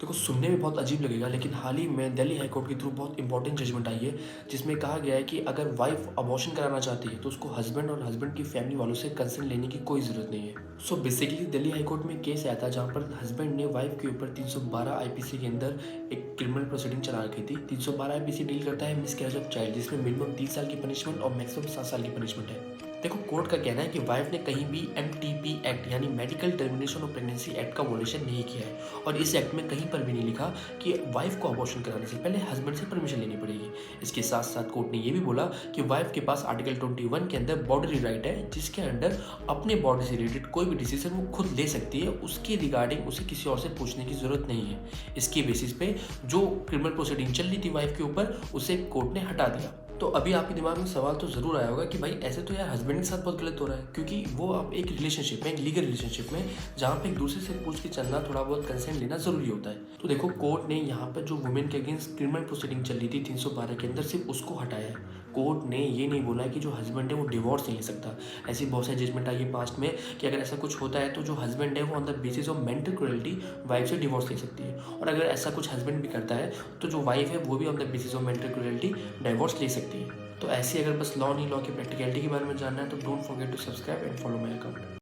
देखो, सुनने में बहुत अजीब लगेगा, लेकिन हाल ही में दिल्ली हाई कोर्ट के थ्रू बहुत इंपॉर्टेंट जजमेंट आई है, जिसमें कहा गया है कि अगर वाइफ अबॉर्शन कराना चाहती है तो उसको हस्बैंड और हस्बैंड की फैमिली वालों से कंसेंट लेने की कोई ज़रूरत नहीं है। So basically Delhi high court में केस आया था जहाँ पर हस्बैंड ने वाइफ के ऊपर 312 आईपीसी के अंदर एक क्रिमिनल प्रोसीडिंग चला रखी थी। 312 आईपीसी डील करता है मिसकैरेज ऑफ चाइल्ड, जिसमें मिनिमम 30 साल की पनिशमेंट और मैक्सिमम 7 साल की पनिशमेंट है। देखो, कोर्ट का कहना है कि वाइफ ने कहीं भी एमटीपी एक्ट यानी medical termination of pregnancy act का वोलेशन नहीं किया है, और इस एक्ट में कहीं पर भी नहीं लिखा कि वाइफ को अबॉर्शन कराने से पहले हस्बैंड से परमिशन लेनी पड़ेगी। इसके साथ साथ कोर्ट ने यह भी बोला कि वाइफ के पास आर्टिकल 21 के अंदर बॉडीली राइट है, जिसके अंडर अपने बॉडी से रिलेटेड कोई भी डिसीजन वो खुद ले सकती है, उसके रिगार्डिंग उसे किसी और से पूछने की जरूरत नहीं है। इसके बेसिस पे जो क्रिमिनल प्रोसीडिंग चल रही थी वाइफ के ऊपर, उसे कोर्ट ने हटा दिया। तो अभी आपके दिमाग में सवाल तो ज़रूर आया होगा कि भाई ऐसे तो यार हस्बैंड के साथ बहुत गलत हो रहा है, क्योंकि वो आप एक रिलेशनशिप में, एक लीगल रिलेशनशिप में, जहाँ पे एक दूसरे से पूछ के चलना, थोड़ा बहुत कंसेंट लेना ज़रूरी होता है। तो देखो, कोर्ट ने यहाँ पर जो वुमेन के अगेंस्ट क्रिमिनल प्रोसीडिंग चल रही थी 312 के अंदर, सिर्फ उसको हटाया है। कोर्ट ने ये नहीं बोला है कि जो हस्बैंड है वो डिवोर्स नहीं ले सकता। ऐसी बहुत सारी जजमेंट आई है पास्ट में कि अगर ऐसा कुछ होता है तो जो हस्बैंड है वो on the basis of mental cruelty wife से डिवोर्स ले सकती है, और अगर ऐसा कुछ हस्बैंड भी करता है तो जो वाइफ है वो भी on the basis of mental cruelty divorce ले सकती है। तो ऐसी अगर बस लॉ नहीं, लॉ की प्रैक्टिकलिटी के बारे में जानना है तो don't forget to subscribe and follow my account.